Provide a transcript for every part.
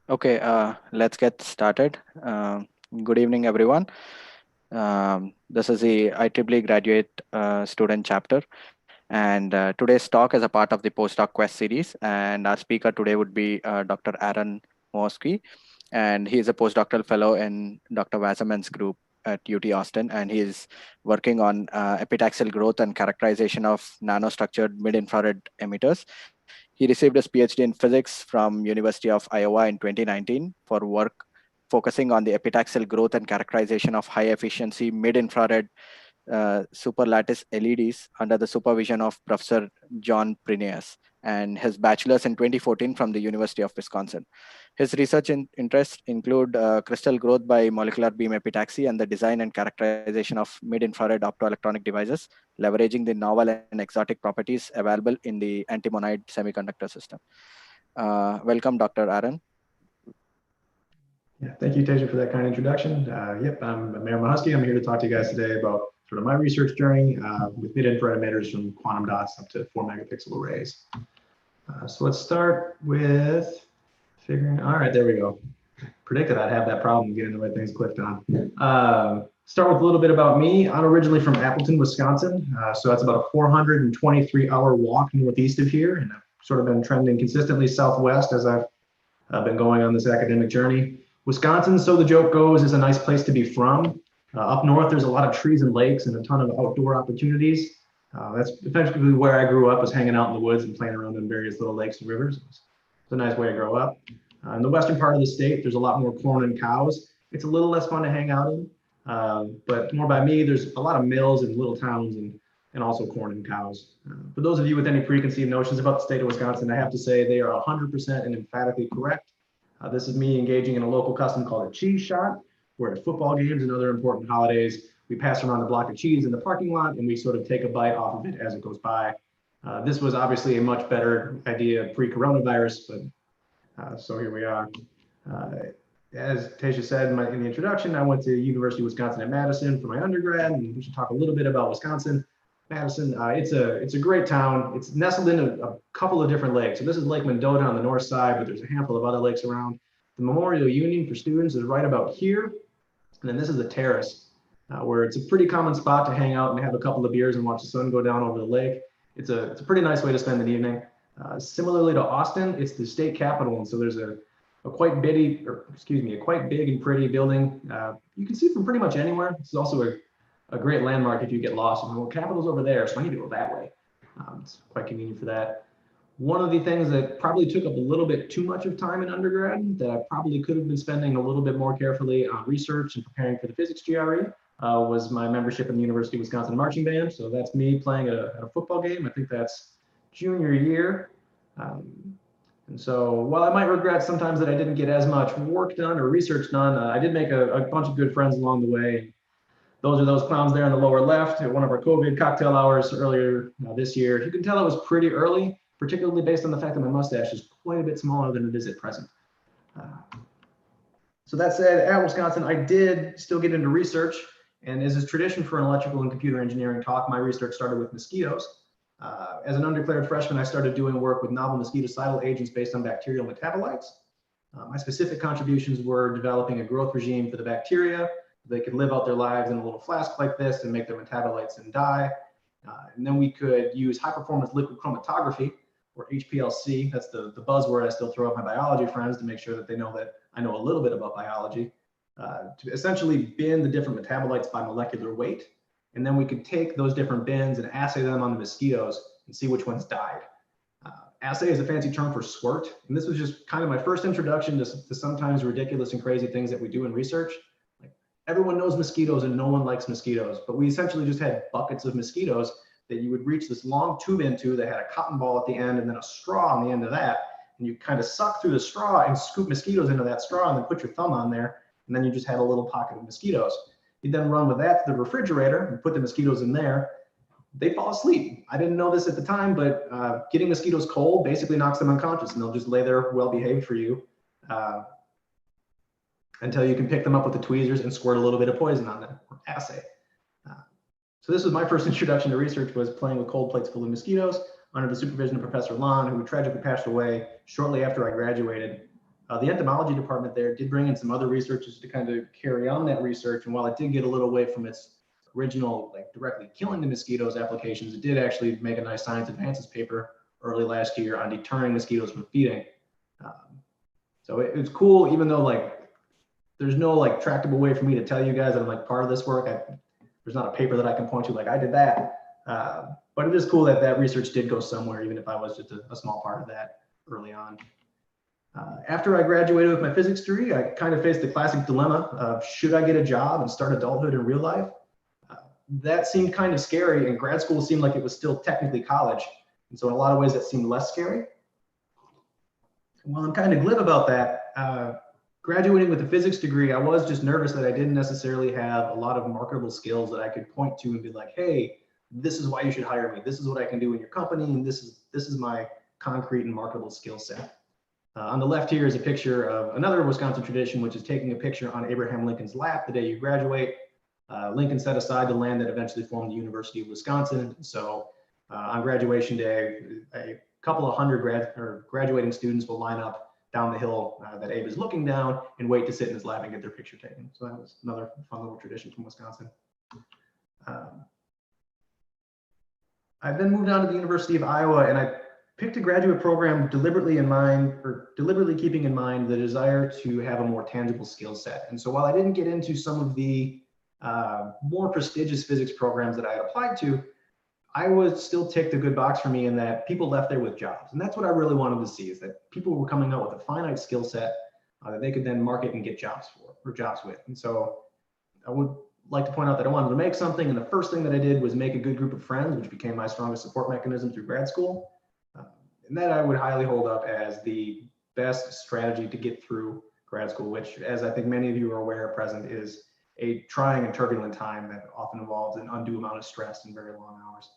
Okay, let's get started. Good evening, everyone. This is the IEEE graduate student chapter, and today's talk is a part of the Postdoc Quest series. And our speaker today would be Dr. Aaron Muhowski, and he is a postdoctoral fellow in Dr. Wasserman's group at UT Austin, and he is working on epitaxial growth and characterization of nanostructured mid-infrared emitters. He received his PhD in physics from University of Iowa in 2019 for work focusing on the epitaxial growth and characterization of high efficiency mid-infrared superlattice LEDs under the supervision of Professor John Prineas, and his bachelor's in 2014 from the University of Wisconsin. His research interests include crystal growth by molecular beam epitaxy and the design and characterization of mid-infrared optoelectronic devices, leveraging the novel and exotic properties available in the antimonide semiconductor system. Welcome, Dr. Aaron. Yeah, thank you, Teja, for that kind introduction. I'm Mayor Muhowski. I'm here to talk to you guys today about sort of my research journey with mid-infrared emitters from quantum dots up to 4 megapixel arrays. So let's start with figuring, all right, there we go. Predicted I'd have that problem getting the right things clicked on. Start with a little bit about me. I'm originally from Appleton, Wisconsin. So that's about a 423-hour walk northeast of here. And I've sort of been trending consistently southwest as I've been going on this academic journey. Wisconsin, so the joke goes, is a nice place to be from. Up north, there's a lot of trees and lakes and a ton of outdoor opportunities. That's effectively where I grew up, was hanging out in the woods and playing around in various little lakes and rivers. It's a nice way to grow up. In the western part of the state, there's a lot more corn and cows. It's a little less fun to hang out in, but more by me, there's a lot of mills and little towns and also corn and cows. For those of you with any preconceived notions about the state of Wisconsin, I have to say they are 100% and emphatically correct. This is me engaging in a local custom called a cheese shot, where at football games and other important holidays, we pass around a block of cheese in the parking lot and we sort of take a bite off of it as it goes by. This was obviously a much better idea pre-coronavirus, but so here we are. As Tasha said in the introduction, I went to University of Wisconsin at Madison for my undergrad, and we should talk a little bit about Wisconsin. Madison, it's a great town. It's nestled in a couple of different lakes. So this is Lake Mendota on the north side, but there's a handful of other lakes around. The Memorial Union for students is right about here. And then this is a terrace where it's a pretty common spot to hang out and have a couple of beers and watch the sun go down over the lake. It's a pretty nice way to spend an evening. Similarly to Austin, it's the state capital. And so there's a quite big and pretty building. You can see from pretty much anywhere. This is also a great landmark if you get lost. Well, Capitol's over there, so I need to go that way. It's quite convenient for that. One of the things that probably took up a little bit too much of time in undergrad that I probably could have been spending a little bit more carefully on research and preparing for the physics GRE was my membership in the University of Wisconsin marching band. So that's me playing at a football game. I think that's junior year. And so while I might regret sometimes that I didn't get as much work done or research done, I did make a bunch of good friends along the way. Those are those clowns there on the lower left at one of our COVID cocktail hours earlier this year. You can tell it was pretty early, particularly based on the fact that my mustache is quite a bit smaller than it is at present. So that said, at Wisconsin, I did still get into research. And as is tradition for an electrical and computer engineering talk, my research started with mosquitoes. As an undeclared freshman, I started doing work with novel mosquitocidal agents based on bacterial metabolites. My specific contributions were developing a growth regime for the bacteria. They could live out their lives in a little flask like this and make their metabolites and die. And then we could use high performance liquid chromatography, or HPLC. That's the buzzword I still throw at my biology friends to make sure that they know that I know a little bit about biology, to essentially bin the different metabolites by molecular weight. And then we could take those different bins and assay them on the mosquitoes and see which ones died. Assay is a fancy term for squirt. And this was just kind of my first introduction to sometimes ridiculous and crazy things that we do in research. Everyone knows mosquitoes and no one likes mosquitoes, but we essentially just had buckets of mosquitoes that you would reach this long tube into that had a cotton ball at the end and then a straw on the end of that. And you kind of suck through the straw and scoop mosquitoes into that straw and then put your thumb on there. And then you just had a little pocket of mosquitoes. You then run with that to the refrigerator and put the mosquitoes in there. They fall asleep. I didn't know this at the time, but getting mosquitoes cold basically knocks them unconscious and they'll just lay there well behaved for you. Until you can pick them up with the tweezers and squirt a little bit of poison on them, or assay. So this was my first introduction to research, was playing with cold plates full of mosquitoes under the supervision of Professor Lon, who tragically passed away shortly after I graduated. The entomology department there did bring in some other researchers to kind of carry on that research. And while it did get a little away from its original, like directly killing the mosquitoes applications, it did actually make a nice science advances paper early last year on deterring mosquitoes from feeding. So it's cool, even though like there's no like tractable way for me to tell you guys that I'm like part of this work. There's not a paper that I can point to like I did that. But it is cool that that research did go somewhere, even if I was just a small part of that early on. After I graduated with my physics degree, I kind of faced the classic dilemma of should I get a job and start adulthood in real life? That seemed kind of scary, and grad school seemed like it was still technically college. And so in a lot of ways that seemed less scary. Well, I'm kind of glib about that. Graduating with a physics degree, I was just nervous that I didn't necessarily have a lot of marketable skills that I could point to and be like, hey, this is why you should hire me. This is what I can do in your company, and this is my concrete and marketable skill set. On the left here is a picture of another Wisconsin tradition, which is taking a picture on Abraham Lincoln's lap the day you graduate. Lincoln set aside the land that eventually formed the University of Wisconsin. So on graduation day, a couple of hundred graduating students will line up down the hill that Abe is looking down and wait to sit in his lap and get their picture taken. So that was another fun little tradition from Wisconsin. I then moved on to the University of Iowa, and I picked a graduate program deliberately keeping in mind the desire to have a more tangible skill set. And so while I didn't get into some of the more prestigious physics programs that I had applied to, Iowa still ticked a good box for me in that people left there with jobs. And that's what I really wanted to see, is that people were coming out with a finite skill set that they could then market and get jobs for, or jobs with. And so I would like to point out that I wanted to make something, and the first thing that I did was make a good group of friends, which became my strongest support mechanism through grad school. And that I would highly hold up as the best strategy to get through grad school, which, as I think many of you are aware at present, is a trying and turbulent time that often involves an undue amount of stress and very long hours.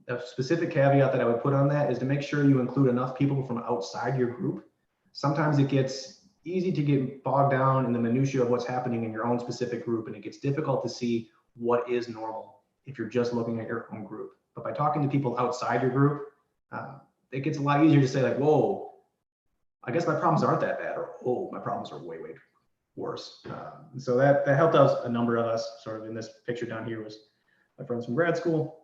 A specific caveat that I would put on that is to make sure you include enough people from outside your group. Sometimes it gets easy to get bogged down in the minutiae of what's happening in your own specific group, and it gets difficult to see what is normal if you're just looking at your own group. But by talking to people outside your group, it gets a lot easier to say like, whoa, I guess my problems aren't that bad, or oh, my problems are way, way worse. So that helped out a number of us. Sort of in this picture down here was my friends from grad school.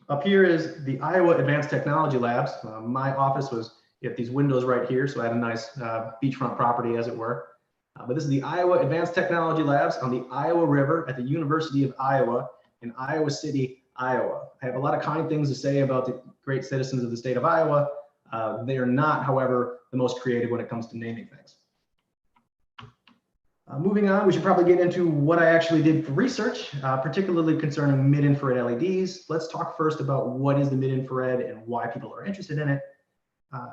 Up here is the Iowa Advanced Technology Labs. My office was at these windows right here, so I had a nice beachfront property, as it were. But this is the Iowa Advanced Technology Labs on the Iowa River at the University of Iowa in Iowa City, Iowa. I have a lot of kind things to say about the great citizens of the state of Iowa. They are not, however, the most creative when it comes to naming things. Moving on, we should probably get into what I actually did for research, particularly concerning mid-infrared LEDs. Let's talk first about what is the mid-infrared and why people are interested in it.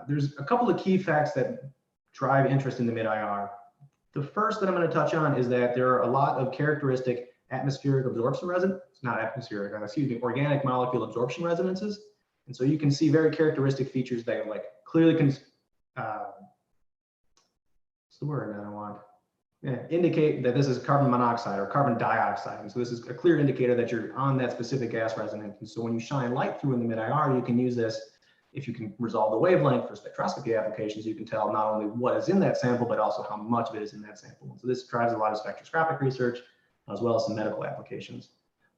There's a couple of key facts that drive interest in the mid-IR. The first that I'm going to touch on is that there are a lot of characteristic atmospheric absorption resonances, not atmospheric, excuse me, organic molecule absorption resonances. And so you can see very characteristic features that like clearly can, what's the word that I want? Indicate that this is carbon monoxide or carbon dioxide. And so this is a clear indicator that you're on that specific gas resonance. And so when you shine light through in the mid-IR, you can use this. If you can resolve the wavelength for spectroscopy applications, you can tell not only what is in that sample, but also how much of it is in that sample. And so this drives a lot of spectroscopic research, as well as some medical applications.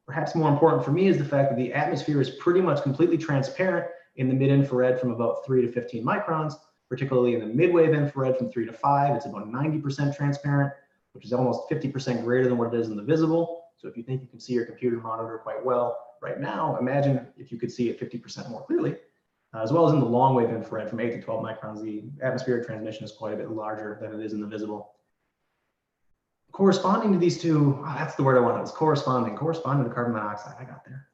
Perhaps more important for me is the fact that the atmosphere is pretty much completely transparent in the mid-infrared from about 3 to 15 microns, particularly in the mid-wave infrared from 3 to 5. It's about 90% transparent, which is almost 50% greater than what it is in the visible. So if you think you can see your computer monitor quite well right now, imagine if you could see it 50% more clearly. As well as in the long wave infrared from 8 to 12 microns, the atmospheric transmission is quite a bit larger than it is in the visible. Corresponding to these two, oh, that's the word I wanted, was corresponding to carbon monoxide, I got there.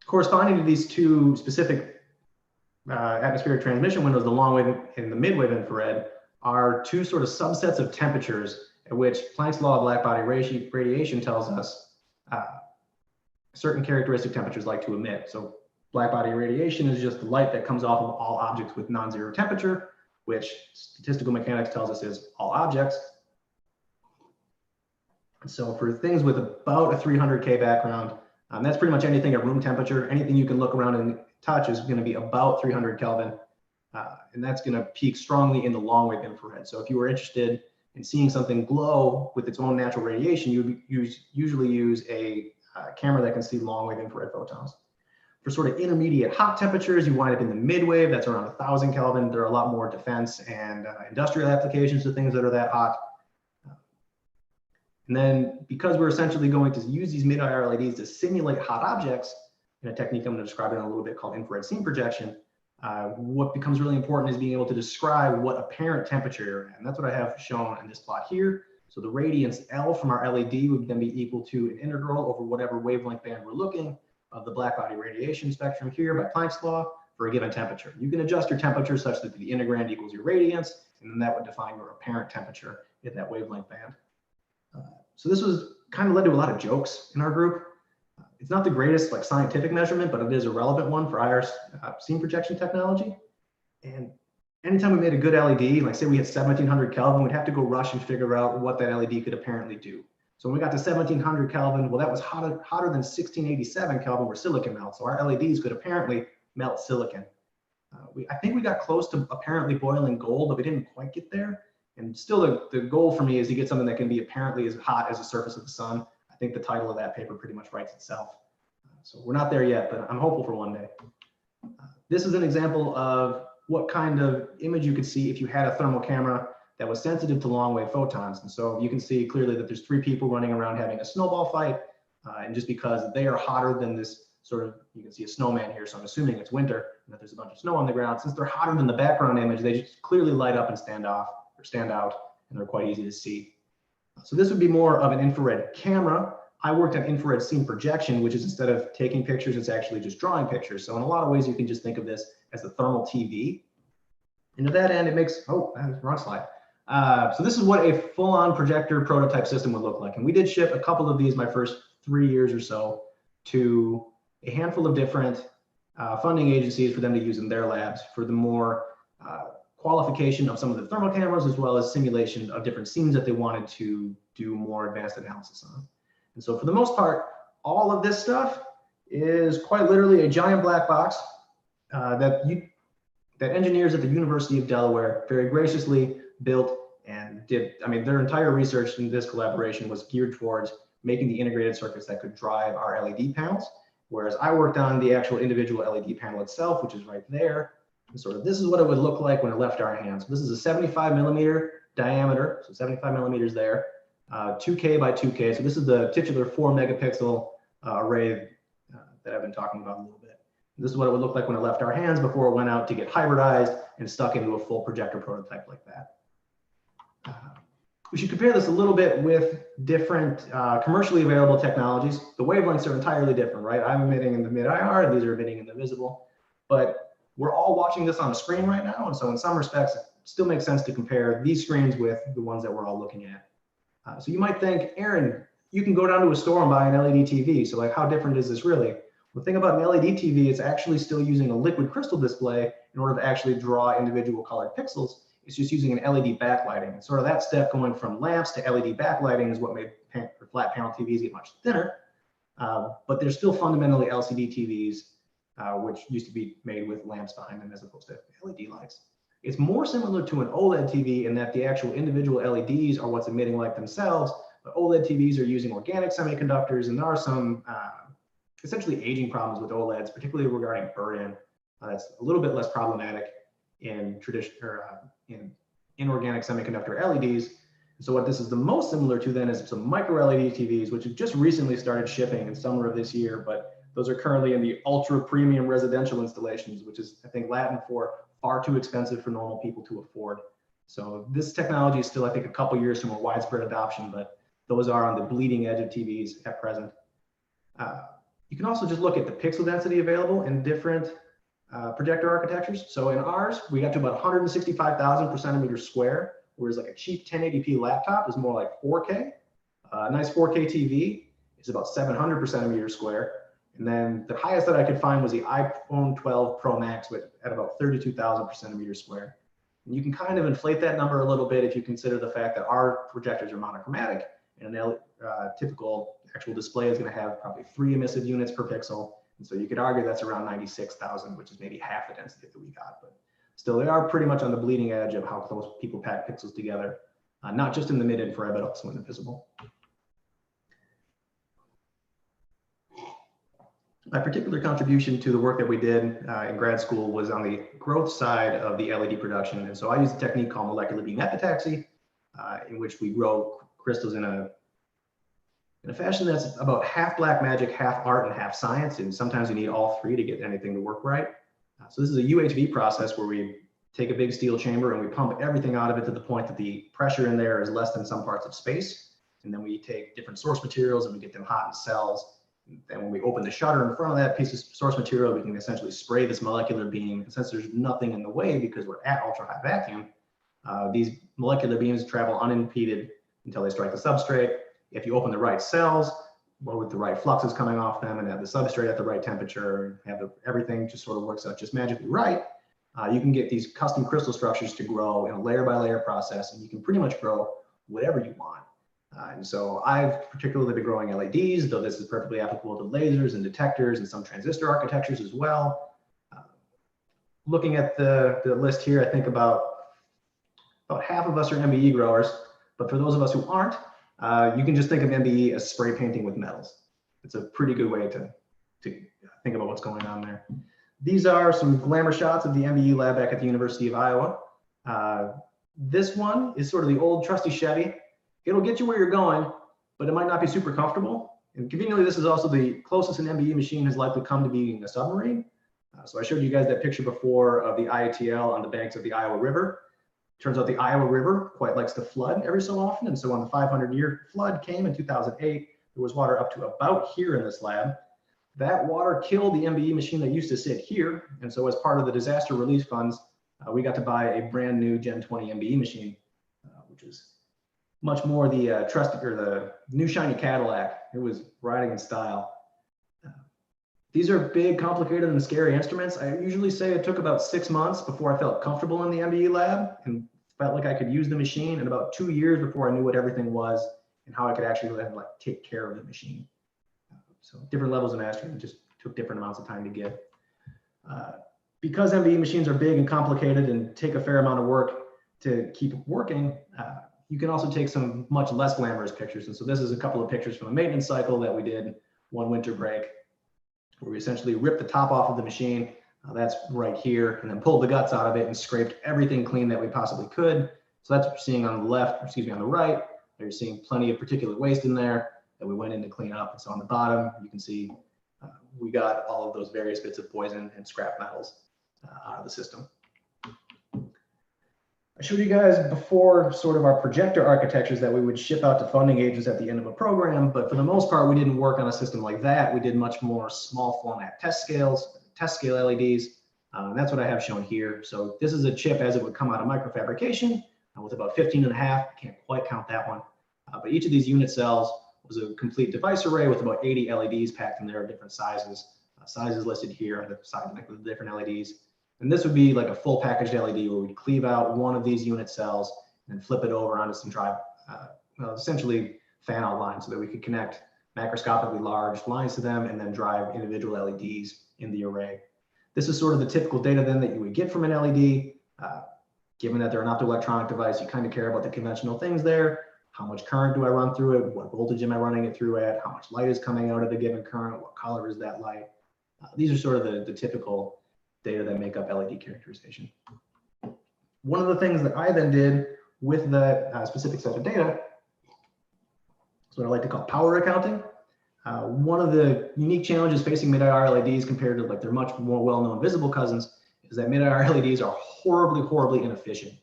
Corresponding to these two specific atmospheric transmission windows, the long wave and the mid wave infrared, are two sort of subsets of temperatures at which Planck's law of black body radiation tells us certain characteristic temperatures like to emit. So black body radiation is just the light that comes off of all objects with non-zero temperature, which statistical mechanics tells us is all objects. So for things with about a 300K background, that's pretty much anything at room temperature. Anything you can look around and touch is going to be about 300 Kelvin. and that's going to peak strongly in the long wave infrared. So if you were interested in seeing something glow with its own natural radiation, you would usually use a camera that can see long wave infrared photons. For sort of intermediate hot temperatures, you wind up in the mid wave, that's around 1,000 Kelvin. There are a lot more defense and industrial applications to things that are that hot. And then because we're essentially going to use these mid-IR LEDs to simulate hot objects in a technique I'm going to describe in a little bit called infrared scene projection, what becomes really important is being able to describe what apparent temperature you're at. And that's what I have shown in this plot here. So the radiance L from our LED would then be equal to an integral over whatever wavelength band we're looking of the blackbody radiation spectrum here by Planck's law for a given temperature. You can adjust your temperature such that the integrand equals your radiance, and then that would define your apparent temperature in that wavelength band. So this was kind of led to a lot of jokes in our group. It's not the greatest like scientific measurement, but it is a relevant one for IR scene projection technology. And anytime we made a good LED, like say we had 1700 Kelvin, we'd have to go rush and figure out what that LED could apparently do. So when we got to 1700 Kelvin, well, that was hotter than 1687 Kelvin where silicon melts. So our LEDs could apparently melt silicon. I think we got close to apparently boiling gold, but we didn't quite get there. And still the goal for me is to get something that can be apparently as hot as the surface of the sun. I think the title of that paper pretty much writes itself. So we're not there yet, but I'm hopeful for one day. This is an example of what kind of image you could see if you had a thermal camera that was sensitive to long wave photons. And so you can see clearly that there's 3 people running around having a snowball fight. And just because they are hotter than this sort of, you can see a snowman here, so I'm assuming it's winter and that there's a bunch of snow on the ground. Since they're hotter than the background image, they just clearly light up and stand out, and they're quite easy to see. So this would be more of an infrared camera. I worked on infrared scene projection, which is instead of taking pictures, it's actually just drawing pictures. So in a lot of ways, you can just think of this as the thermal TV. And to that end, it makes, oh, wrong slide. So this is what a full-on projector prototype system would look like. And we did ship a couple of these my first 3 years or so to a handful of different funding agencies for them to use in their labs for the more qualification of some of the thermal cameras, as well as simulation of different scenes that they wanted to do more advanced analysis on. And so for the most part, all of this stuff is quite literally a giant black box that engineers at the University of Delaware very graciously built and did. I mean, their entire research in this collaboration was geared towards making the integrated circuits that could drive our LED panels, whereas I worked on the actual individual LED panel itself, which is right there. And sort of this is what it would look like when it left our hands. This is a 75 millimeter diameter, so 75 millimeters there, 2K by 2K. So this is the titular 4 megapixel array that I've been talking about a little bit. This is what it would look like when it left our hands before it went out to get hybridized and stuck into a full projector prototype like that. We should compare this a little bit with different commercially available technologies. The wavelengths are entirely different, right? I'm emitting in the mid-IR, these are emitting in the visible, but we're all watching this on a screen right now. And so in some respects, it still makes sense to compare these screens with the ones that we're all looking at. So you might think, Aaron, you can go down to a store and buy an LED TV. So like, how different is this really? The thing about an LED TV, it's actually still using a liquid crystal display in order to actually draw individual colored pixels. It's just using an LED backlighting. And sort of that step going from lamps to LED backlighting is what made flat panel TVs get much thinner. But they're still fundamentally LCD TVs, which used to be made with lamps behind them as opposed to LED lights. It's more similar to an OLED TV in that the actual individual LEDs are what's emitting light themselves, but OLED TVs are using organic semiconductors, and there are some essentially aging problems with OLEDs, particularly regarding burn-in. That's a little bit less problematic in in inorganic semiconductor LEDs. So what this is the most similar to then is some micro LED TVs, which have just recently started shipping in summer of this year, but those are currently in the ultra premium residential installations, which is, I think, Latin for far too expensive for normal people to afford. So this technology is still, I think, a couple years from a widespread adoption, but those are on the bleeding edge of TVs at present. You can also just look at the pixel density available in different projector architectures. So in ours, we got to about 165,000 per centimeter square, whereas like a cheap 1080p laptop is more like 4K. A nice 4K TV is about 700 per centimeter square. And then the highest that I could find was the iPhone 12 Pro Max at about 32,000 per centimeter square. And you can kind of inflate that number a little bit if you consider the fact that our projectors are monochromatic, and a typical actual display is going to have probably 3 emissive units per pixel. And so you could argue that's around 96,000, which is maybe half the density that we got. But Still, they are pretty much on the bleeding edge of how close people pack pixels together, not just in the mid-infrared, but also in the visible. My particular contribution to the work that we did in grad school was on the growth side of the LED production. And so I used a technique called molecular beam epitaxy, in which we grow crystals in a fashion that's about half black magic, half art, and half science. And sometimes you need all three to get anything to work right. So this is a UHV process where we take a big steel chamber and we pump everything out of it to the point that the pressure in there is less than some parts of space. And then we take different source materials and we get them hot in cells. And when we open the shutter in front of that piece of source material, we can essentially spray this molecular beam. And since there's nothing in the way because we're at ultra high vacuum, these molecular beams travel unimpeded until they strike the substrate. If you open the right cells, with the right fluxes coming off them and have the substrate at the right temperature, everything just sort of works out just magically right, you can get these custom crystal structures to grow in a layer by layer process, and you can pretty much grow whatever you want. And so I've particularly been growing LEDs, though this is perfectly applicable to lasers and detectors and some transistor architectures as well. Looking at the list here, I think about half of us are MBE growers, but for those of us who aren't, you can just think of MBE as spray painting with metals. It's a pretty good way to think about what's going on there. These are some glamour shots of the MBE lab back at the University of Iowa. This one is sort of the old trusty Chevy. It'll get you where you're going, but it might not be super comfortable. And conveniently, this is also the closest an MBE machine has likely come to being a submarine. So I showed you guys that picture before of the IATL on the banks of the Iowa River. Turns out the Iowa River quite likes to flood every so often. And so when the 500-year flood came in 2008, there was water up to about here in this lab. That water killed the MBE machine that used to sit here. And so as part of the disaster relief funds, we got to buy a brand new Gen 20 MBE machine, which is much more the trusted, or the new shiny Cadillac. It was riding in style. These are big, complicated, and scary instruments. I usually say it took about 6 months before I felt comfortable in the MBE lab and felt like I could use the machine, and about 2 years before I knew what everything was and how I could actually take care of the machine. So different levels of mastery just took different amounts of time to get. Because MBE machines are big and complicated and take a fair amount of work to keep working, you can also take some much less glamorous pictures. And so this is a couple of pictures from a maintenance cycle that we did one winter break, where we essentially ripped the top off of the machine. That's right here, and then pulled the guts out of it and scraped everything clean that we possibly could. So that's what you're seeing on the left, excuse me, on the right. You're seeing plenty of particulate waste in there that we went in to clean up. And so on the bottom, you can see we got all of those various bits of poison and scrap metals out of the system. I showed you guys before sort of our projector architectures that we would ship out to funding agents at the end of a program, but for the most part, we didn't work on a system like that. We did much more small format test scale LEDs. And that's what I have shown here. So this is a chip as it would come out of microfabrication with about 15.5. I can't quite count that one. But each of these unit cells was a complete device array with about 80 LEDs packed in there of different sizes. Sizes listed here on the side, like the different LEDs. And this would be like a full packaged LED where we'd cleave out one of these unit cells and flip it over onto some essentially fan out lines so that we could connect macroscopically large lines to them and then drive individual LEDs in the array. This is sort of the typical data then that you would get from an LED. Given that they're an optoelectronic device, you kind of care about the conventional things there. How much current do I run through it? What voltage am I running it through at? How much light is coming out of the given current? What color is that light? These are sort of the typical data that make up LED characterization. One of the things that I then did with the specific set of data is what I like to call power accounting. One of the unique challenges facing mid-IR LEDs compared to like their much more well-known visible cousins is that mid-IR LEDs are horribly, horribly inefficient.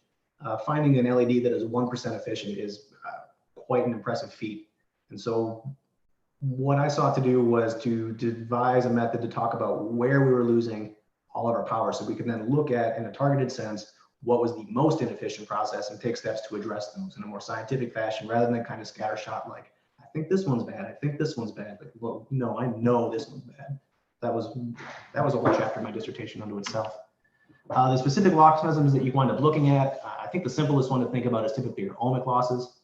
Finding an LED that is 1% efficient is quite an impressive feat. And so what I sought to do was to devise a method to talk about where we were losing all of our power, so we can then look at, in a targeted sense, what was the most inefficient process and take steps to address those in a more scientific fashion rather than kind of scattershot like, I think this one's bad, I think this one's bad. Like, well, no, I know this one's bad. That was a whole chapter of my dissertation unto itself. The specific loss mechanisms that you wind up looking at, I think the simplest one to think about is typically your ohmic losses.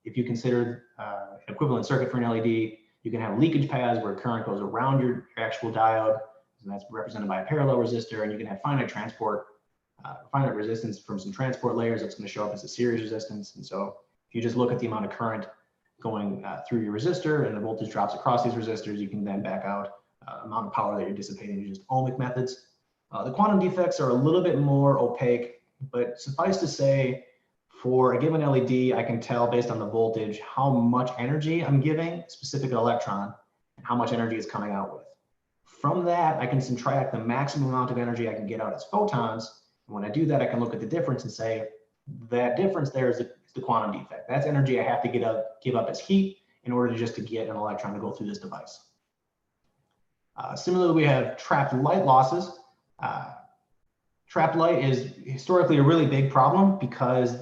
If you consider an equivalent circuit for an LED, you can have leakage paths where current goes around your actual diode, and that's represented by a parallel resistor, and you can have finite transport finite resistance from some transport layers that's going to show up as a series resistance. And so if you just look at the amount of current going through your resistor and the voltage drops across these resistors, you can then back out amount of power that you're dissipating using just ohmic methods. The quantum defects are a little bit more opaque, but suffice to say, for a given LED, I can tell based on the voltage how much energy I'm giving a specific electron and how much energy it's coming out with. From that, I can subtract the maximum amount of energy I can get out as photons. And when I do that, I can look at the difference and say that difference there is the quantum defect. That's energy I have to give up as heat in order just to get an electron to go through this device. Similarly, we have trapped light losses. Trapped light is historically a really big problem because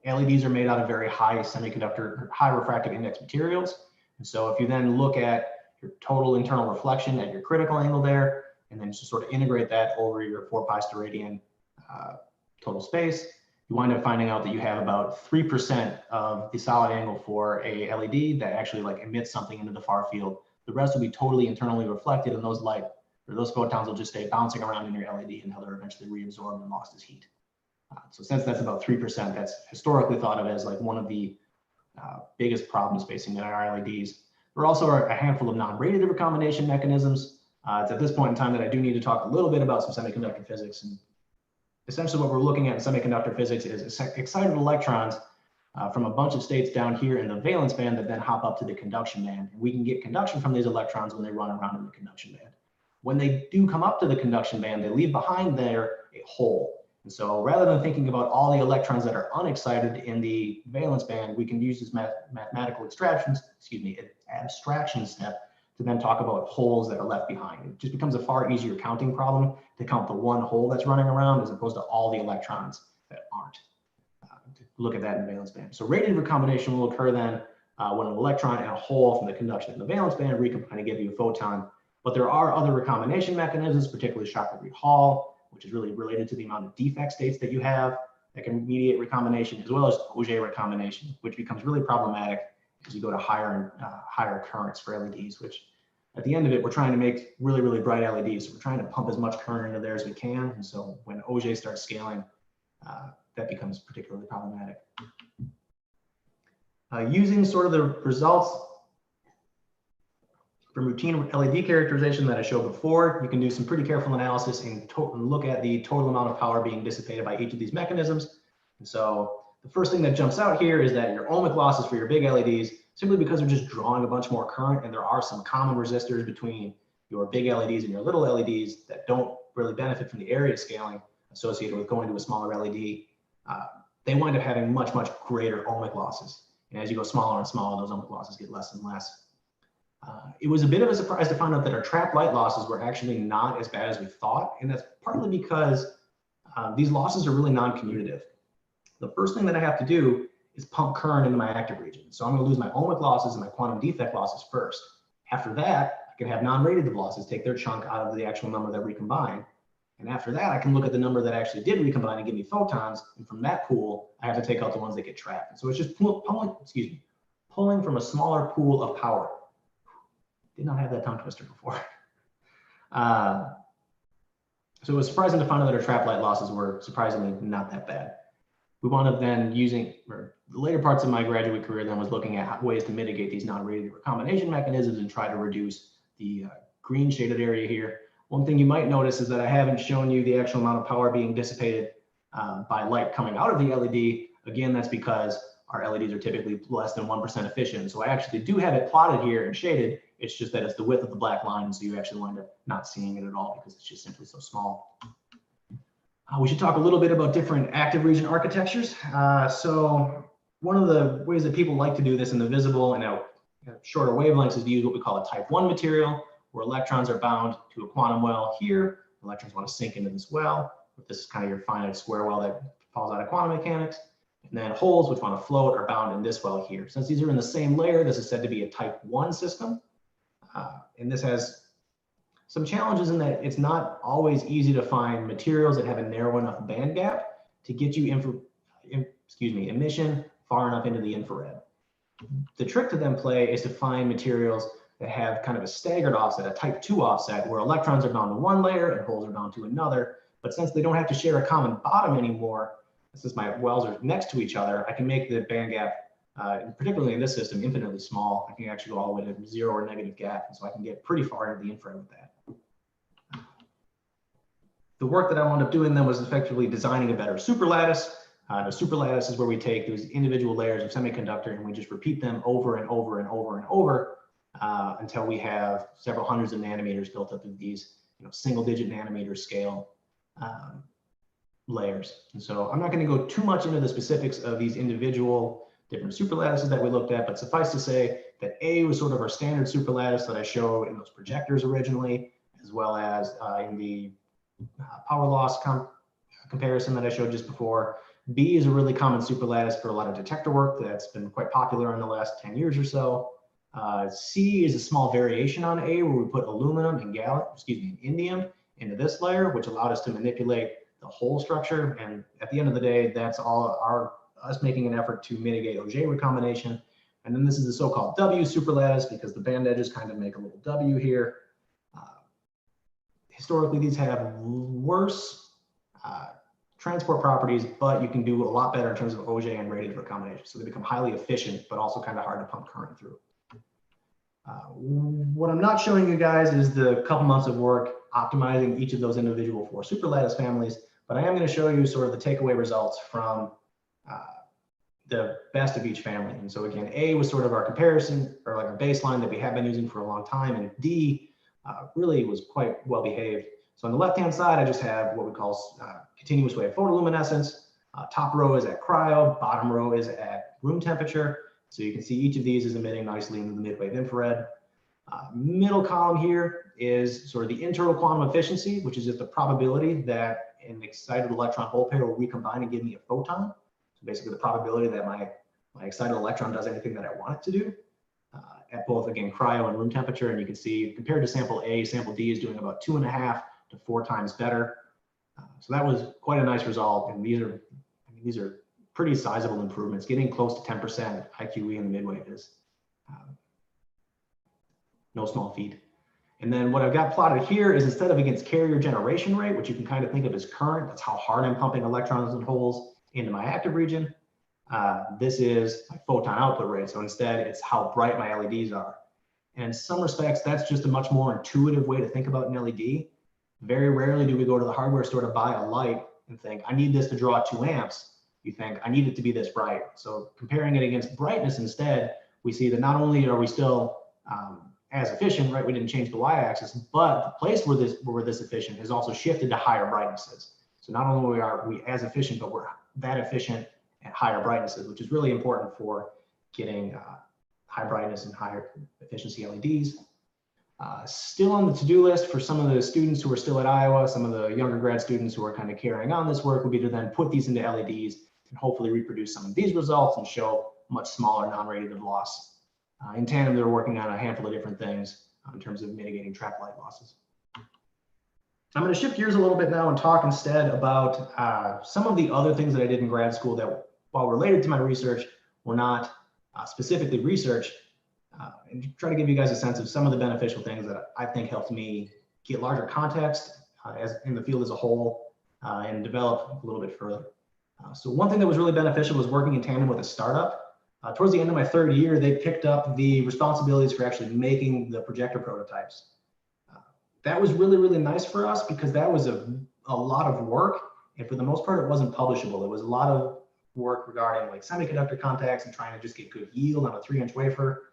LEDs are made out of very high semiconductor, high refractive index materials. And so if you then look at your total internal reflection at your critical angle there, and then just sort of integrate that over your 4 pi steradian total space, you wind up finding out that you have about 3% of the solid angle for a LED that actually like emits something into the far field. The rest will be totally internally reflected, and those photons will just stay bouncing around in your LED until they're eventually reabsorbed and lost as heat. So since that's about 3%, that's historically thought of as like one of the biggest problems facing our LEDs. There also are a handful of non-radiative recombination mechanisms. It's at this point in time that I do need to talk a little bit about some semiconductor physics. And essentially what we're looking at in semiconductor physics is excited electrons from a bunch of states down here in the valence band that then hop up to the conduction band. And we can get conduction from these electrons when they run around in the conduction band. When they do come up to the conduction band, they leave behind there a hole. And so rather than thinking about all the electrons that are unexcited in the valence band, we can use this mathematical abstraction step to then talk about holes that are left behind. It just becomes a far easier counting problem to count the one hole that's running around as opposed to all the electrons that aren't. Look at that in the valence band. So radiative recombination will occur then when an electron and a hole from the conduction in the valence band recombine to give you a photon. But there are other recombination mechanisms, particularly Shockley-Hall, which is really related to the amount of defect states that you have that can mediate recombination, as well as Auger recombination, which becomes really problematic as you go to higher currents for LEDs, which at the end of it, we're trying to make really, really bright LEDs. So we're trying to pump as much current into there as we can. And so when Auger starts scaling, that becomes particularly problematic. Using sort of the results from routine LED characterization that I showed before, you can do some pretty careful analysis and look at the total amount of power being dissipated by each of these mechanisms. And so the first thing that jumps out here is that your ohmic losses for your big LEDs, simply because they're just drawing a bunch more current, and there are some common resistors between your big LEDs and your little LEDs that don't really benefit from the area scaling associated with going to a smaller LED, they wind up having much, much greater ohmic losses. And as you go smaller and smaller, those ohmic losses get less and less. It was a bit of a surprise to find out that our trapped light losses were actually not as bad as we thought. And that's partly because these losses are really non-commutative. The first thing that I have to do is pump current into my active region. So I'm going to lose my ohmic losses and my quantum defect losses first. After that, I can have non-radiative losses take their chunk out of the actual number that recombine. And after that, I can look at the number that actually did recombine and give me photons. And from that pool, I have to take out the ones that get trapped. And so it's just pulling from a smaller pool of power. Did not have that tongue twister before. So it was surprising to find out that our trapped light losses were surprisingly not that bad. We wound up then using, or the later parts of my graduate career then was looking at ways to mitigate these non-radiative recombination mechanisms and try to reduce the green shaded area here. One thing you might notice is that I haven't shown you the actual amount of power being dissipated by light coming out of the LED. Again, that's because our LEDs are typically less than 1% efficient. So I actually do have it plotted here and shaded. It's just that it's the width of the black line. So you actually wind up not seeing it at all because it's just simply so small. We should talk a little bit about different active region architectures. So one of the ways that people like to do this in the visible and shorter wavelengths is to use what we call a type 1 material, where electrons are bound to a quantum well here. Electrons want to sink into this well. This is kind of your finite square well that falls out of quantum mechanics. And then holes which want to float are bound in this well here. Since these are in the same layer, this is said to be a type 1 system. And this has some challenges in that it's not always easy to find materials that have a narrow enough band gap to get you emission far enough into the infrared. The trick to then play is to find materials that have kind of a staggered offset, a type 2 offset, where electrons are bound to one layer and holes are bound to another, But since they don't have to share a common bottom anymore, since my wells are next to each other, I can make the band gap, particularly in this system, infinitely small. I can actually go all the way to 0 or negative gap, and so I can get pretty far into the infrared with that. The work that I wound up doing then was effectively designing a better superlattice. A superlattice is where we take those individual layers of semiconductor and we just repeat them over and over and over and over until we have several hundreds of nanometers built up of these, single-digit nanometer scale layers. And so I'm not going to go too much into the specifics of these individual different superlattices that we looked at, but suffice to say that A was sort of our standard superlattice that I showed in those projectors originally, as well as in the power loss comparison that I showed just before. B is a really common superlattice for a lot of detector work that's been quite popular in the last 10 years or so. C is a small variation on A where we put aluminum and indium into this layer, which allowed us to manipulate the whole structure. And at the end of the day, that's all us making an effort to mitigate Auger recombination. And then this is the so-called W superlattice because the band edges kind of make a little W here. Historically, these have worse transport properties, but you can do a lot better in terms of Auger and radiative recombination. So they become highly efficient, but also kind of hard to pump current through. What I'm not showing you guys is the couple months of work optimizing each of those individual 4 superlattice families, but I am going to show you sort of the takeaway results from the best of each family. And so again, A was sort of our comparison or like our baseline that we have been using for a long time, and D really was quite well behaved. So on the left-hand side, I just have what we call continuous wave photoluminescence. Top row is at cryo, bottom row is at room temperature. So you can see each of these is emitting nicely into the mid-wave infrared. Middle column here is sort of the internal quantum efficiency, which is just the probability that an excited electron hole pair will recombine and give me a photon. So basically the probability that my excited electron does anything that I want it to do. At both, again, cryo and room temperature. And you can see compared to sample A, sample D is doing about 2.5 to 4 times better. So that was quite a nice result. And these are pretty sizable improvements. Getting close to 10% IQE in the midwave is no small feat. And then what I've got plotted here is instead of against carrier generation rate, which you can kind of think of as current, that's how hard I'm pumping electrons and holes into my active region. This is my photon output rate. So instead, it's how bright my LEDs are. And in some respects, that's just a much more intuitive way to think about an LED. Very rarely do we go to the hardware store to buy a light and think, I need this to draw 2 amps. You think, I need it to be this bright. So comparing it against brightness instead, we see that not only are we still as efficient, right? We didn't change the y-axis, but the place where we're this efficient has also shifted to higher brightnesses. So not only are we as efficient, but we're that efficient at higher brightnesses, which is really important for getting high brightness and higher efficiency LEDs. Still on the to-do list for some of the students who are still at Iowa, some of the younger grad students who are kind of carrying on this work would be to then put these into LEDs and hopefully reproduce some of these results and show much smaller non-radiative loss. In tandem, they're working on a handful of different things in terms of mitigating trapped light losses. I'm going to shift gears a little bit now and talk instead about some of the other things that I did in grad school that, while related to my research, were not specifically research, and try to give you guys a sense of some of the beneficial things that I think helped me get larger context as in the field as a whole and develop a little bit further. So one thing that was really beneficial was working in tandem with a startup. Towards the end of my 3rd year, they picked up the responsibilities for actually making the projector prototypes. That was really, really nice for us because that was a lot of work. And for the most part, it wasn't publishable. It was a lot of work regarding like semiconductor contacts and trying to just get good yield on a 3-inch wafer.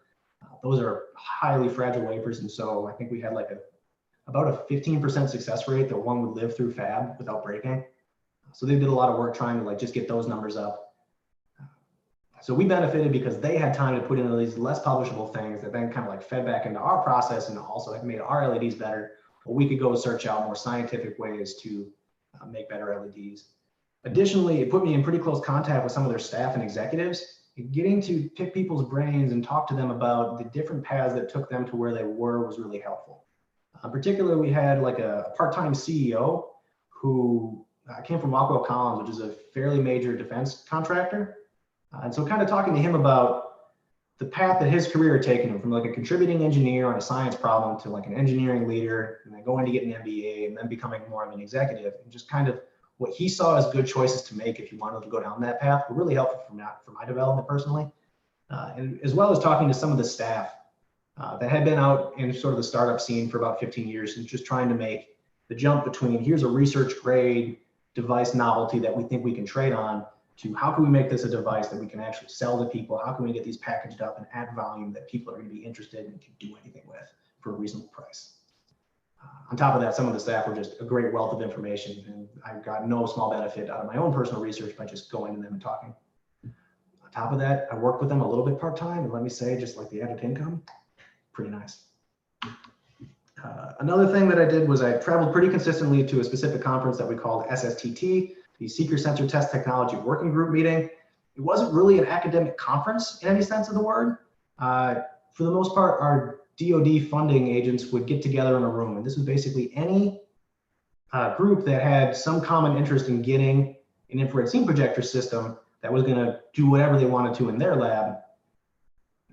Those are highly fragile wafers. And so I think we had like about a 15% success rate that one would live through fab without breaking. So they did a lot of work trying to like just get those numbers up. So we benefited because they had time to put in these less publishable things that then kind of like fed back into our process and also made our LEDs better. But we could go search out more scientific ways to make better LEDs. Additionally, it put me in pretty close contact with some of their staff and executives. Getting to pick people's brains and talk to them about the different paths that took them to where they were was really helpful. Particularly, we had like a part-time CEO who came from Rockwell Collins, which is a fairly major defense contractor. And so kind of talking to him about the path that his career had taken him from like a contributing engineer on a science problem to like an engineering leader, and then going to get an MBA and then becoming more of an executive, and just kind of what he saw as good choices to make if you wanted to go down that path were really helpful for my development personally. And as well as talking to some of the staff that had been out in sort of the startup scene for about 15 years and just trying to make the jump between here's a research grade device novelty that we think we can trade on to how can we make this a device that we can actually sell to people? How can we get these packaged up and add volume that people are going to be interested in and can do anything with for a reasonable price? On top of that, some of the staff were just a great wealth of information, and I got no small benefit out of my own personal research by just going to them and talking. On top of that, I worked with them a little bit part-time, and let me say, just like the added income, pretty nice. Another thing that I did was I traveled pretty consistently to a specific conference that we called SSTT, the Seeker Sensor Test Technology Working Group meeting. It wasn't really an academic conference in any sense of the word. For the most part, our DoD funding agents would get together in a room, and this was basically any group that had some common interest in getting an infrared scene projector system that was going to do whatever they wanted to in their lab.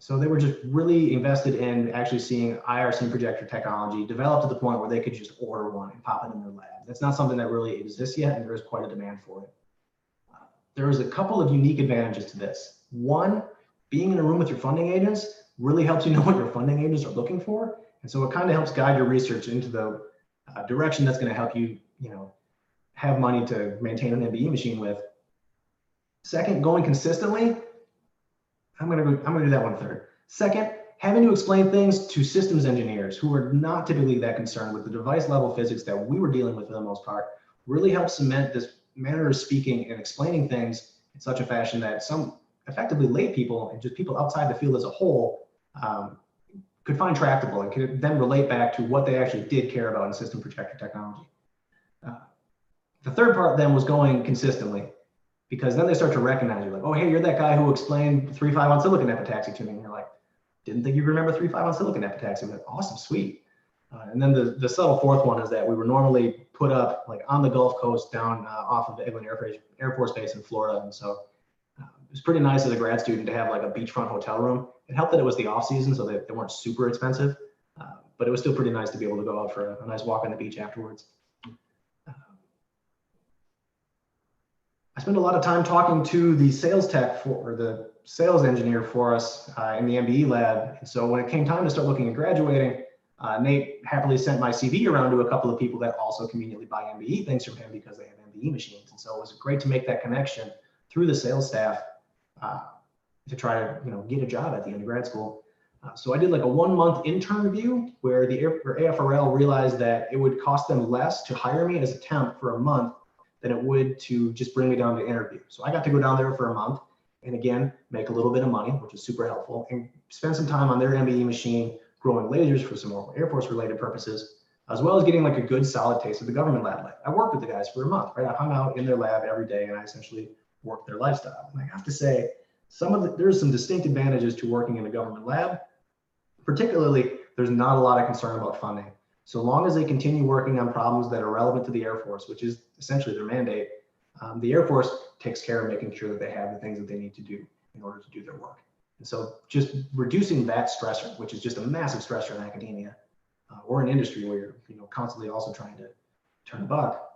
So they were just really invested in actually seeing IR scene projector technology develop to the point where they could just order one and pop it in their lab. That's not something that really exists yet, and there is quite a demand for it. There is a couple of unique advantages to this. One, being in a room with your funding agents really helps you know what your funding agents are looking for. And so it kind of helps guide your research into the direction that's going to help you, have money to maintain an MBE machine with. Second, going consistently. I'm gonna do that one third. Second, having to explain things to systems engineers who are not typically that concerned with the device level physics that we were dealing with for the most part really helps cement this manner of speaking and explaining things in such a fashion that some effectively lay people and just people outside the field as a whole could find tractable and could then relate back to what they actually did care about in system projector technology. The third part then was going consistently, because then they start to recognize you, like, oh, hey, you're that guy who explained 3.5 on silicon epitaxy to me. And you're like, didn't think you remember 3.5 on silicon epitaxy. Like, awesome, sweet. And then the subtle fourth one is that we were normally put up like on the Gulf Coast down off of Eglin Air Force Base in Florida. And so it was pretty nice as a grad student to have like a beachfront hotel room. It helped that it was the off season, so they weren't super expensive, but it was still pretty nice to be able to go out for a nice walk on the beach afterwards. I spent a lot of time talking to the sales tech or the sales engineer for us in the MBE lab. And so when it came time to start looking at graduating, Nate happily sent my CV around to a couple of people that also conveniently buy MBE things from him because they have MBE machines. And so it was great to make that connection through the sales staff to try to get a job at the undergrad school. So I did like a 1-month intern review where the AFRL realized that it would cost them less to hire me as a temp for a month than it would to just bring me down to interview. So I got to go down there for a month and again, make a little bit of money, which is super helpful, and spend some time on their MBE machine, growing lasers for some more Air Force related purposes, as well as getting like a good solid taste of the government lab life. I worked with the guys for a month, right? I hung out in their lab every day and I essentially worked their lifestyle. And I have to say, there's some distinct advantages to working in a government lab. Particularly, there's not a lot of concern about funding. So long as they continue working on problems that are relevant to the Air Force, which is essentially their mandate, the Air Force takes care of making sure that they have the things that they need to do in order to do their work. And so just reducing that stressor, which is just a massive stressor in academia or in industry where you're constantly also trying to turn a buck,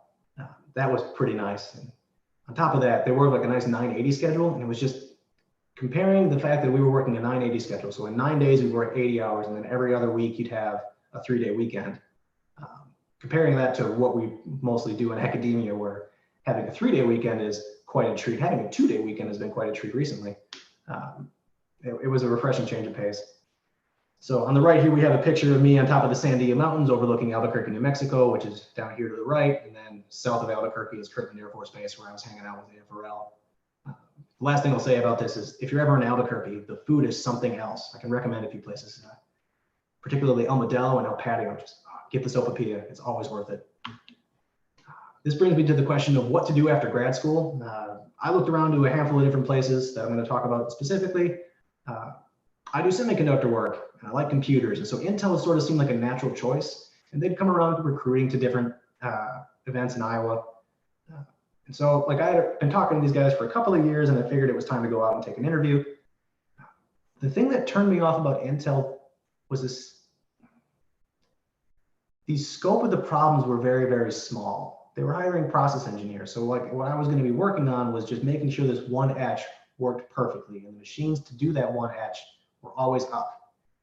that was pretty nice. And on top of that, they worked like a nice 980 schedule, and it was just comparing the fact that we were working a 980 schedule. So in 9 days, we work 80 hours, and then every other week you'd have a 3-day weekend. Comparing that to what we mostly do in academia, where having a 3-day weekend is quite a treat. Having a 2-day weekend has been quite a treat recently. It was a refreshing change of pace. So on the right here, we have a picture of me on top of the Sandia Mountains overlooking Albuquerque, New Mexico, which is down here to the right. And then south of Albuquerque is Kirtland Air Force Base, where I was hanging out with the FRL. The last thing I'll say about this is if you're ever in Albuquerque, the food is something else. I can recommend a few places, particularly El Modelo and El Patio. Just get the sopapilla. It's always worth it. This brings me to the question of what to do after grad school. I looked around to a handful of different places that I'm going to talk about specifically. I do semiconductor work, and I like computers. And so Intel sort of seemed like a natural choice. And they'd come around recruiting to different events in Iowa. And so like I had been talking to these guys for a couple of years, and I figured it was time to go out and take an interview. The thing that turned me off about Intel was the scope of the problems were very, very small. They were hiring process engineers. So like what I was going to be working on was just making sure this one etch worked perfectly. And the machines to do that one etch were always up.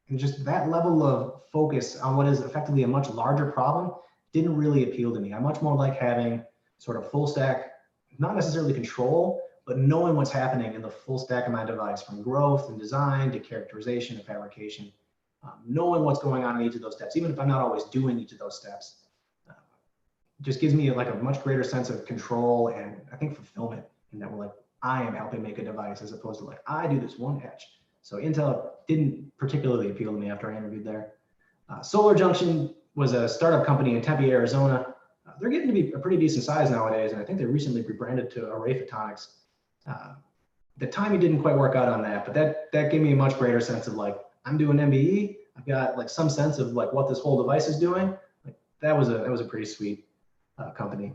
And just that level of focus on what is effectively a much larger problem didn't really appeal to me. I much more like having sort of full stack, not necessarily control, but knowing what's happening in the full stack of my device, from growth and design to characterization and fabrication, knowing what's going on in each of those steps, even if I'm not always doing each of those steps, just gives me like a much greater sense of control and I think fulfillment in that we're like, I am helping make a device as opposed to like, I do this one etch. So Intel didn't particularly appeal to me after I interviewed there. Solar Junction was a startup company in Tempe, Arizona. They're getting to be a pretty decent size nowadays, and I think they recently rebranded to Array Photonics. The timing didn't quite work out on that, but that gave me a much greater sense of like, I'm doing MBE. I've got like some sense of like what this whole device is doing. Like that was a pretty sweet company.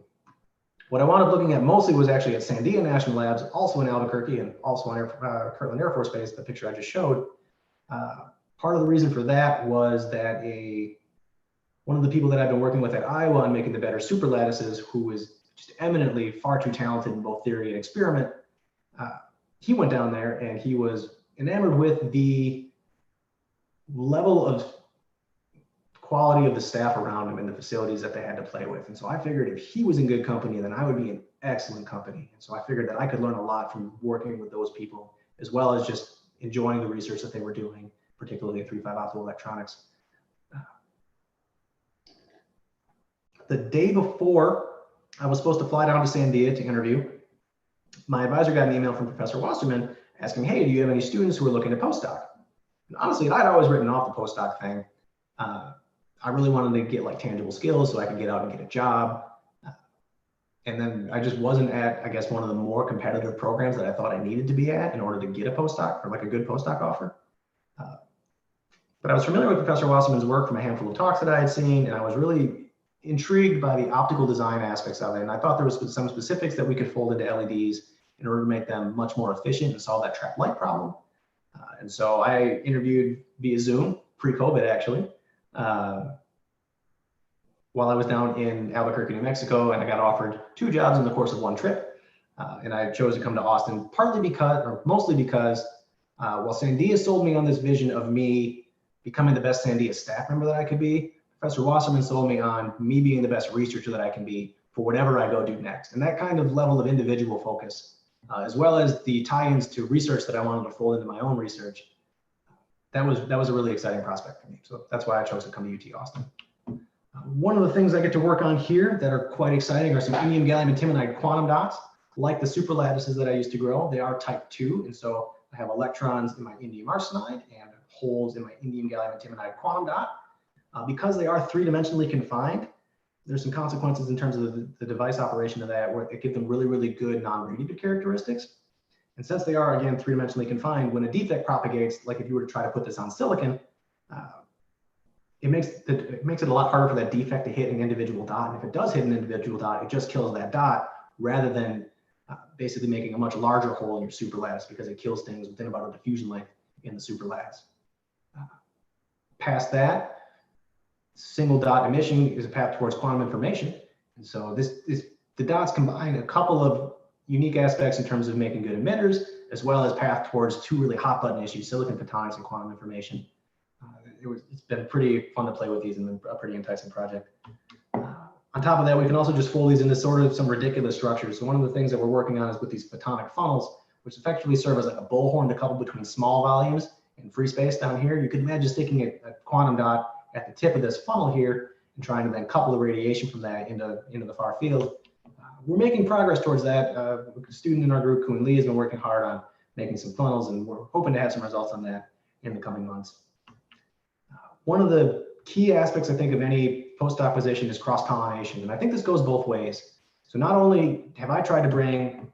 What I wound up looking at mostly was actually at Sandia National Labs, also in Albuquerque and also on Kirtland Air Force Base, the picture I just showed. Part of the reason for that was that one of the people that I've been working with at Iowa on making the better superlattices, who is just eminently far too talented in both theory and experiment, he went down there and he was enamored with the level of quality of the staff around him and the facilities that they had to play with. And so I figured if he was in good company, then I would be in excellent company. And so I figured that I could learn a lot from working with those people, as well as just enjoying the research that they were doing, particularly in 3.5 optical electronics. The day before I was supposed to fly down to Sandia to interview, my advisor got an email from Professor Wasserman asking, hey, do you have any students who are looking to postdoc? And honestly, I'd always written off the postdoc thing. I really wanted to get like tangible skills so I could get out and get a job. And then I just wasn't at, I guess, one of the more competitive programs that I thought I needed to be at in order to get a postdoc or like a good postdoc offer. But I was familiar with Professor Wasserman's work from a handful of talks that I had seen, and I was really intrigued by the optical design aspects of it. And I thought there was some specifics that we could fold into LEDs in order to make them much more efficient and solve that trapped light problem. And so I interviewed via Zoom, pre-COVID actually, while I was down in Albuquerque, New Mexico, and I got offered 2 jobs in the course of 1 trip. And I chose to come to Austin, partly because, or mostly because, while Sandia sold me on this vision of me becoming the best Sandia staff member that I could be, Professor Wasserman sold me on me being the best researcher that I can be for whatever I go do next. And that kind of level of individual focus, as well as the tie-ins to research that I wanted to fold into my own research, that was a really exciting prospect for me. So that's why I chose to come to UT Austin. One of the things I get to work on here that are quite exciting are some indium gallium antimonide quantum dots. Like the superlattices that I used to grow, they are type 2. And so I have electrons in my indium arsenide and holes in my indium gallium antimonide quantum dot. Because they are 3-dimensionally confined, there's some consequences in terms of the device operation of that, where it gives them really, really good non-radiative characteristics. And since they are, again, 3-dimensionally confined, when a defect propagates, like if you were to try to put this on silicon, it makes it a lot harder for that defect to hit an individual dot. And if it does hit an individual dot, it just kills that dot rather than basically making a much larger hole in your superlattice, because it kills things within about a diffusion length in the superlattice. Past that, single dot emission is a path towards quantum information. And so the dots combine a couple of unique aspects in terms of making good emitters, as well as path towards 2 really hot button issues, silicon photonics and quantum information. It's been pretty fun to play with these and a pretty enticing project. On top of that, we can also just fold these into sort of some ridiculous structures. So one of the things that we're working on is with these photonic funnels, which effectively serve as like a bullhorn to couple between small volumes and free space down here. You can imagine sticking a quantum dot at the tip of this funnel here and trying to then couple the radiation from that into the far field. We're making progress towards that. A student in our group, Kuhn Lee, has been working hard on making some funnels, and we're hoping to have some results on that in the coming months. One of the key aspects, I think, of any postdoc position is cross-pollination, and I think this goes both ways. So not only have I tried to bring,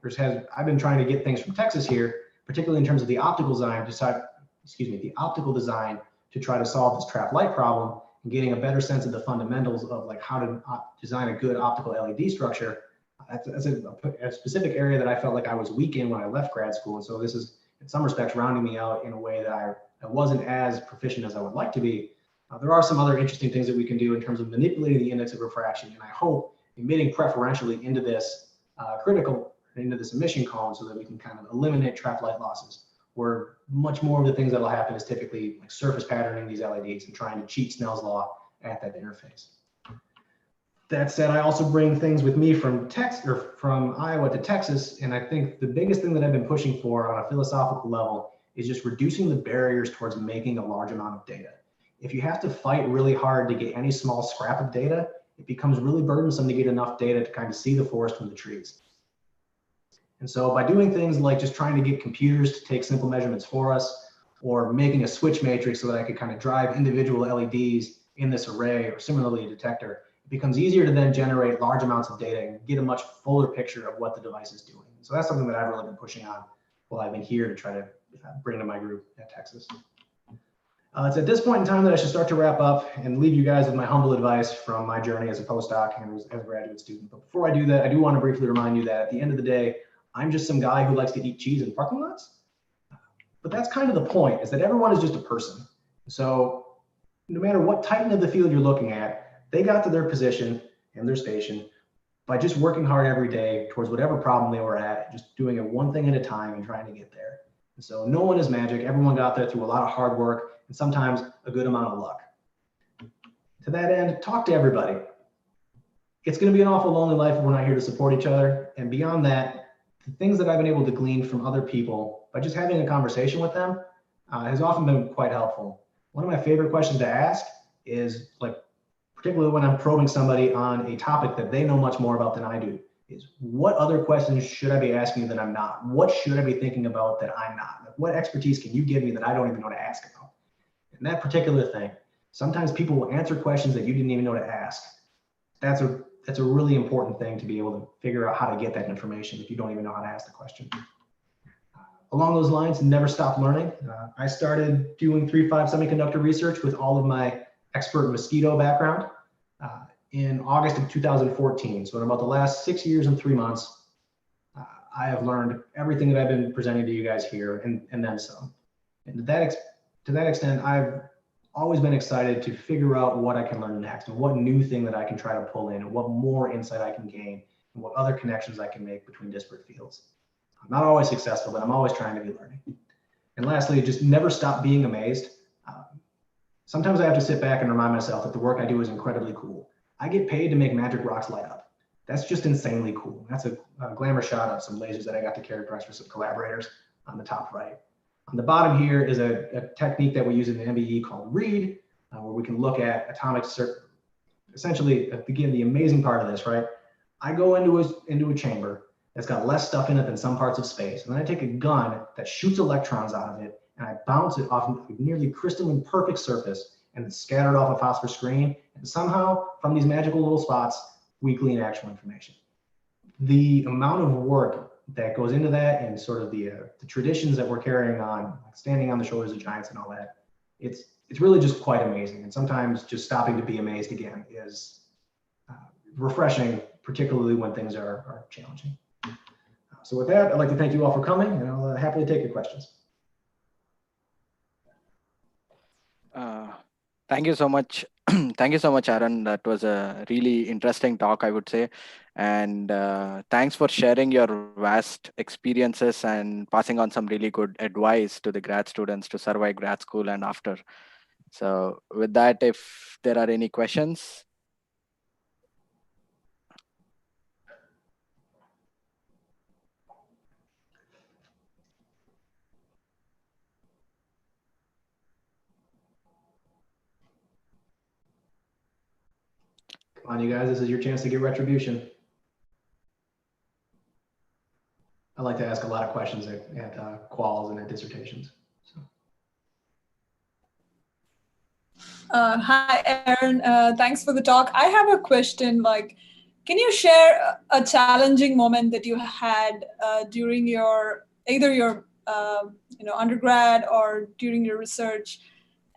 I've been trying to get things from Texas here, particularly in terms of the optical design, to try to solve this trapped light problem and getting a better sense of the fundamentals of like how to design a good optical LED structure. That's a specific area that I felt like I was weak in when I left grad school. And so this is in some respects, rounding me out in a way that I wasn't as proficient as I would like to be. There are some other interesting things that we can do in terms of manipulating the index of refraction, and I hope emitting preferentially into this into this emission cone so that we can kind of eliminate trapped light losses, where much more of the things that will happen is typically like surface patterning these LEDs and trying to cheat Snell's law at that interface. That said, I also bring things with me from Iowa to Texas, and I think the biggest thing that I've been pushing for on a philosophical level is just reducing the barriers towards making a large amount of data. If you have to fight really hard to get any small scrap of data, it becomes really burdensome to get enough data to kind of see the forest from the trees. And so by doing things like just trying to get computers to take simple measurements for us, or making a switch matrix so that I could kind of drive individual LEDs in this array, or similarly a detector, it becomes easier to then generate large amounts of data and get a much fuller picture of what the device is doing. So that's something that I've really been pushing on while I've been here to try to bring to my group at Texas. It's at this point in time that I should start to wrap up and leave you guys with my humble advice from my journey as a postdoc and as a graduate student. But before I do that, I do want to briefly remind you that at the end of the day, I'm just some guy who likes to eat cheese in parking lots. But that's kind of the point, is that everyone is just a person. So no matter what titan of the field you're looking at, they got to their position and their station by just working hard every day towards whatever problem they were at, just doing it one thing at a time and trying to get there. And so no one is magic. Everyone got there through a lot of hard work and sometimes a good amount of luck. To that end, talk to everybody. It's going to be an awful lonely life if we're not here to support each other. And beyond that, the things that I've been able to glean from other people by just having a conversation with them has often been quite helpful. One of my favorite questions to ask is, like, particularly when I'm probing somebody on a topic that they know much more about than I do, is what other questions should I be asking that I'm not? What should I be thinking about that I'm not? Like, what expertise can you give me that I don't even know to ask about? And that particular thing, sometimes people will answer questions that you didn't even know to ask. That's a really important thing to be able to figure out how to get that information if you don't even know how to ask the question. Along those lines, never stop learning. I started doing 3.5 semiconductor research with all of my expert mosquito background in August of 2014. So in about the last 6 years and 3 months, I have learned everything that I've been presenting to you guys here and then some. And to that extent, I've always been excited to figure out what I can learn next and what new thing that I can try to pull in and what more insight I can gain and what other connections I can make between disparate fields. I'm not always successful, but I'm always trying to be learning. And lastly, just never stop being amazed. Sometimes I have to sit back and remind myself that the work I do is incredibly cool. I get paid to make magic rocks light up. That's just insanely cool. That's a glamour shot of some lasers that I got to characterize for some collaborators on the top right. On the bottom here is a technique that we use in the MBE called read, where we can look at atomic essentially, again, the amazing part of this, right? I go into a chamber that's got less stuff in it than some parts of space, and then I take a gun that shoots electrons out of it, and I bounce it off a nearly crystalline perfect surface, and it's scattered off a phosphor screen, and somehow, from these magical little spots, we glean actual information. The amount of work that goes into that and sort of the traditions that we're carrying on, like standing on the shoulders of giants and all that, it's really just quite amazing. And sometimes just stopping to be amazed again is refreshing, particularly when things are challenging. So with that, I'd like to thank you all for coming, and I'll happily take your questions. Thank you so much. Thank you so much, Aaron. That was a really interesting talk, I would say. And thanks for sharing your vast experiences and passing on some really good advice to the grad students to survive grad school and after. So with that, if there are any questions. Come on, you guys, this is your chance to get retribution. I like to ask a lot of questions at quals and at dissertations. So. Hi, Aaron. Thanks for the talk. I have a question. Like, can you share a challenging moment that you had during either your undergrad or during your research,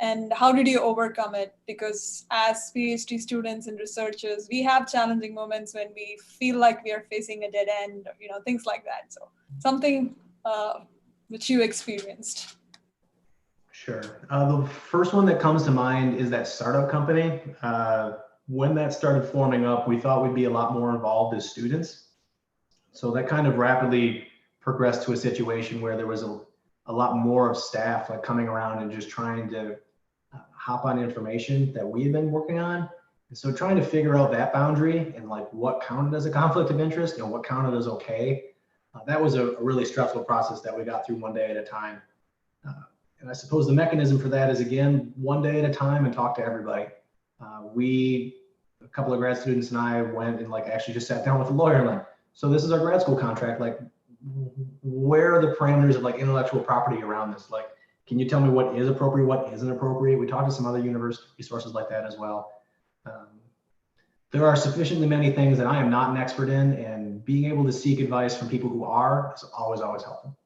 and how did you overcome it? Because as PhD students and researchers, we have challenging moments when we feel like we are facing a dead end, things like that. So something which you experienced? Sure. The first one that comes to mind is that startup company. When that started forming up, we thought we'd be a lot more involved as students. So that kind of rapidly progressed to a situation where there was a lot more of staff like coming around and just trying to hop on information that we had been working on. And so trying to figure out that boundary and like what counted as a conflict of interest and what counted as okay, that was a really stressful process that we got through one day at a time. And I suppose the mechanism for that is, again, one day at a time and talk to everybody. A couple of grad students and I went and like actually just sat down with a lawyer and like, so this is our grad school contract. Like, where are the parameters of like intellectual property around this? Like, can you tell me what is appropriate, what isn't appropriate? We talked to some other university resources like that as well. There are sufficiently many things that I am not an expert in, and being able to seek advice from people who are is always, always helpful.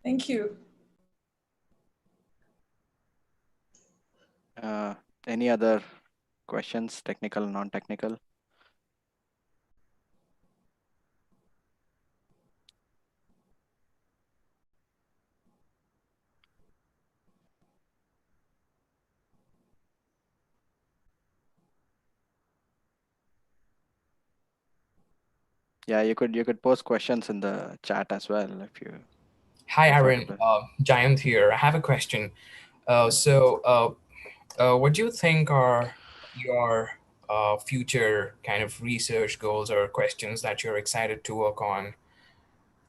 Thank you. Any other questions, technical, non-technical? Yeah, you could post questions in the chat as well if you. Hi, prefer Aaron. to. Jayant here. I have a question. What do you think are your future kind of research goals or questions that you're excited to work on,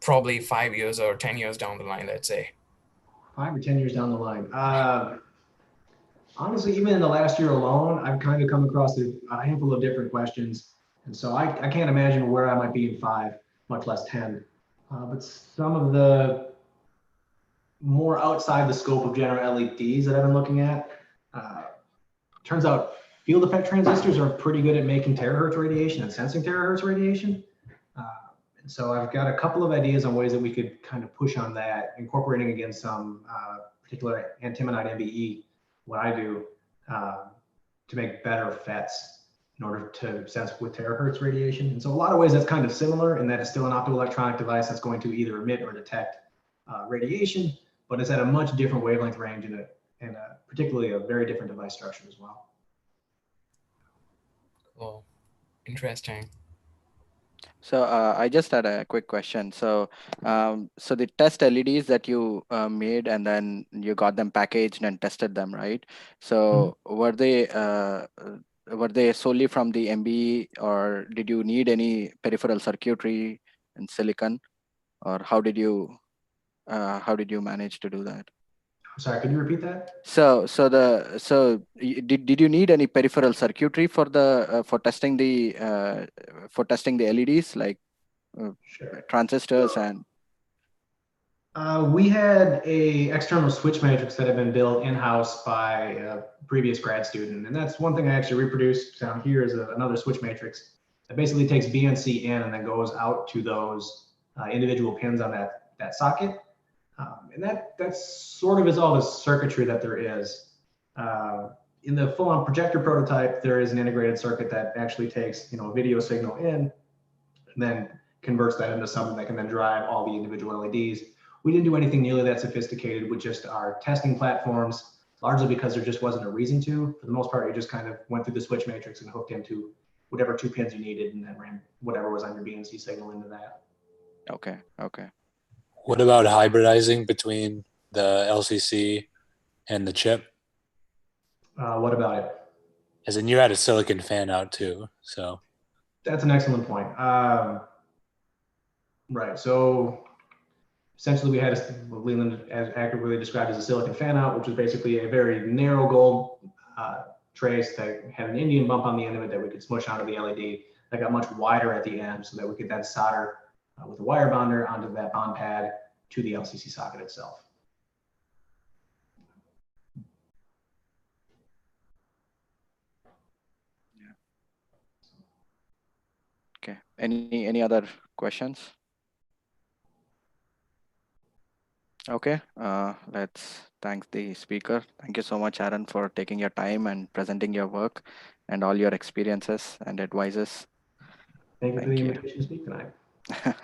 probably 5 years or 10 years down the line, let's say? 5 or 10 years down the line. Honestly, even in the last year alone, I've kind of come across a handful of different questions. And so I can't imagine where I might be in 5, much less 10. But some of the more outside the scope of general LEDs that I've been looking at, turns out field effect transistors are pretty good at making terahertz radiation and sensing terahertz radiation. And so I've got a couple of ideas on ways that we could kind of push on that, incorporating again some particular antimonide MBE, what I do, to make better FETs in order to sense with terahertz radiation. And so a lot of ways that's kind of similar in that it's still an optoelectronic device that's going to either emit or detect radiation, but it's at a much different wavelength range and particularly a very different device structure as well. Cool. Interesting. So I just had a quick question. So so the test LEDs that you made and then you got them packaged and tested them, right? So were they solely from the MBE, or did you need any peripheral circuitry in silicon, or how did you manage to do that? I'm sorry, could you repeat that? So did you need any peripheral circuitry for the for testing the LEDs, like Sure. transistors and? We had a external switch matrix that had been built in-house by a previous grad student. And that's one thing I actually reproduced down here is another switch matrix that basically takes BNC in and then goes out to those individual pins on that socket. And that sort of is all the circuitry that there is. In the full-on projector prototype, there is an integrated circuit that actually takes a video signal in and then converts that into something that can then drive all the individual LEDs. We didn't do anything nearly that sophisticated with just our testing platforms, largely because there just wasn't a reason to. For the most part, you just kind of went through the switch matrix and hooked into whatever 2 pins you needed and then ran whatever was on your BNC signal into that. Okay. What about hybridizing between the LCC and the chip? What about it? As in, you had a silicon fan out too, so. That's an excellent point. Right, so essentially we had what Leland as accurately described as a silicon fan out, which was basically a very narrow gold trace that had an Indian bump on the end of it that we could smush onto the LED that got much wider at the end so that we could then solder with a wire bonder onto that bond pad to the LCC socket itself. Okay. Any other questions? Okay. Let's thank the speaker. Thank you so much, Aaron, for taking your time and presenting your work and all your experiences and advices. Thank you for Thank the you. invitation to speak tonight.